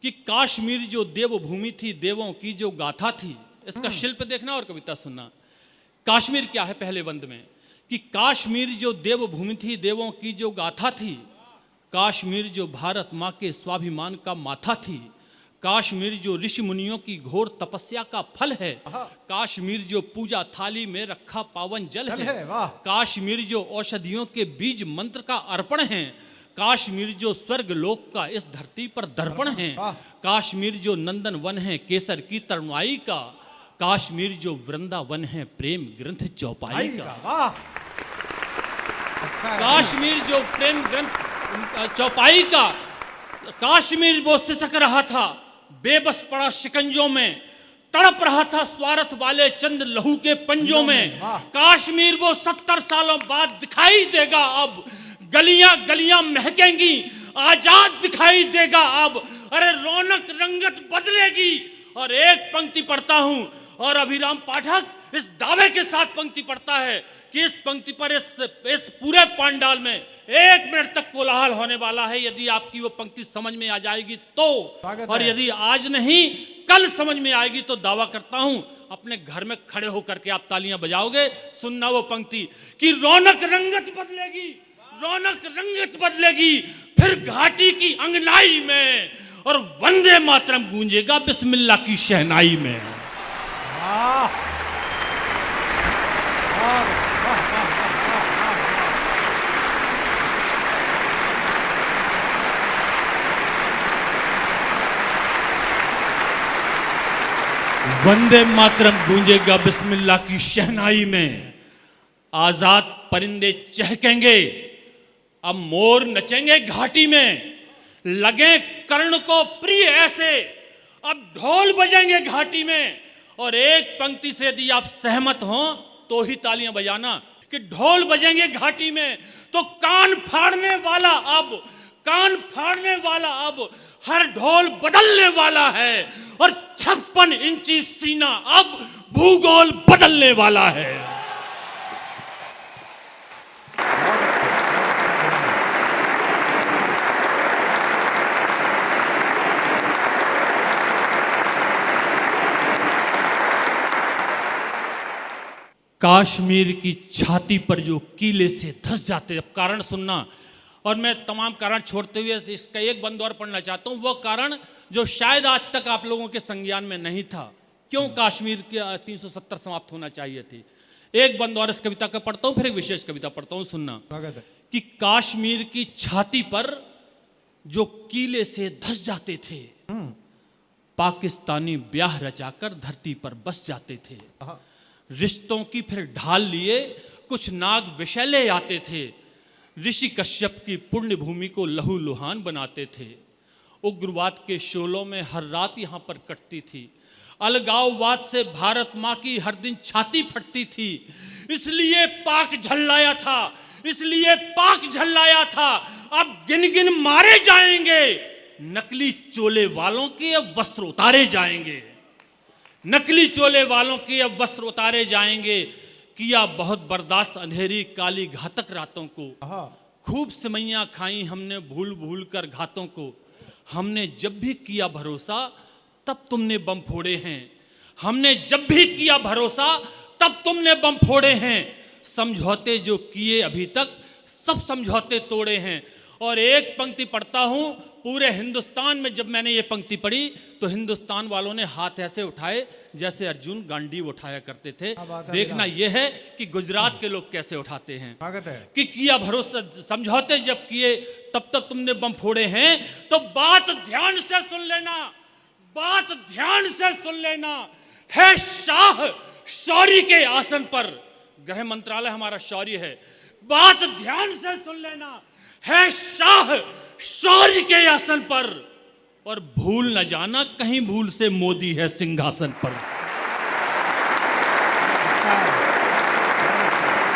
कि काश्मीर जो देवभूमि थी, देवों की जो गाथा थी, इसका शिल्प देखना और कविता सुनना। काश्मीर क्या है पहले बंद में, कि काश्मीर जो देवभूमि थी, देवों की जो गाथा थी, काश्मीर जो भारत माँ के स्वाभिमान का माथा थी, काश्मीर जो ऋषि मुनियों की घोर तपस्या का फल है, काश्मीर जो पूजा थाली में रखा पावन जल है, काश्मीर जो औषधियों के बीज मंत्र का अर्पण है, काश्मीर जो स्वर्ग लोक का इस धरती पर दर्पण है, काश्मीर जो नंदन वन है केसर की तरुणाई का, काश्मीर जो वृंदावन है प्रेम ग्रंथ चौपाई का, काश्मीर जो प्रेम ग्रंथ चौपाई का, काश्मीर वो सिसक रहा था बेबस पड़ा शिकंजों में, तड़प रहा था स्वार्थ वाले चंद लहू के पंजों में, काश्मीर वो 70 सालों बाद दिखाई देगा अब, गलियां गलियां महकेंगी, आजाद दिखाई देगा अब, अरे रौनक रंगत बदलेगी। और एक पंक्ति पढ़ता हूं और अभिराम पाठक इस दावे के साथ पंक्ति पढ़ता है कि इस पंक्ति पर इस पूरे पंडाल में 1 मिनट तक कोलाहल होने वाला है। यदि आपकी वो पंक्ति समझ में आ जाएगी तो, और यदि आज नहीं कल समझ में आएगी तो दावा करता हूं अपने घर में खड़े होकर के आप तालियां बजाओगे। सुनना वो पंक्ति कि रौनक रंगत बदलेगी, रौनक रंगत बदलेगी फिर घाटी की अंगनाई में, और वंदे मातरम गूंजेगा बिस्मिल्लाह की शहनाई में। वंदे मातरम गूंजेगा बिस्मिल्लाह की शहनाई में, आजाद परिंदे चहकेंगे, अब मोर नचेंगे घाटी में, लगे कर्ण को प्रिय ऐसे, अब ढोल बजेंगे घाटी में। और एक पंक्ति से यदि आप सहमत हो तो ही तालियां बजाना कि ढोल बजेंगे घाटी में तो कान फाड़ने वाला अब, कान फाड़ने वाला अब हर ढोल बदलने वाला है, और 56 इंची सीना अब भूगोल बदलने वाला है। काश्मीर की छाती पर जो कीले से धस जाते, अब कारण सुनना, और मैं तमाम कारण छोड़ते हुए इसका एक बंद और पढ़ना चाहता हूं, वो कारण जो शायद आज तक आप लोगों के संज्ञान में नहीं था। क्यों काश्मीर के 370 समाप्त होना चाहिए थी। एक बंद और इस कविता का पढ़ता हूं, फिर एक विशेष कविता पढ़ता हूं, सुनना कि काश्मीर की छाती पर जो कीले से धस जाते थे, पाकिस्तानी ब्याह रचाकर धरती पर बस जाते थे, रिश्तों की फिर ढाल लिए कुछ नाग विषैले आते थे, ऋषि कश्यप की पुण्य भूमि को लहू लुहान बनाते थे, उग्रवाद के शोलों में हर रात यहां पर कटती थी, अलगाववाद से भारत मां की हर दिन छाती फटती थी, इसलिए पाक झल्लाया था, इसलिए पाक झल्लाया था, अब गिन गिन मारे जाएंगे, नकली चोले वालों के अब वस्त्र उतारे जाएंगे, नकली चोले वालों के अब वस्त्र उतारे जाएंगे। किया बहुत बर्दाश्त अंधेरी काली घातक रातों को, खूब सिमैयां खाई हमने भूल भूल कर घातों को, हमने जब भी किया भरोसा तब तुमने बम फोड़े हैं, हमने जब भी किया भरोसा तब तुमने बम फोड़े हैं, समझौते जो किए अभी तक सब समझौते तोड़े हैं। और एक पंक्ति पढ़ता हूं, पूरे हिंदुस्तान में जब मैंने ये पंक्ति पढ़ी तो हिंदुस्तान वालों ने हाथ ऐसे उठाए जैसे अर्जुन गांडीव उठाया करते थे। देखना यह है कि गुजरात के लोग कैसे उठाते हैं कि किया भरोसा, समझौते जब किए तब तक तुमने बम फोड़े हैं। तो बात ध्यान से सुन लेना, बात ध्यान से सुन लेना, है शाह शौर्य के आसन पर, गृह मंत्रालय हमारा शौर्य है, बात ध्यान से सुन लेना, है शाह शौर्य के आसन पर, और भूल न जाना कहीं भूल से मोदी है सिंहासन पर।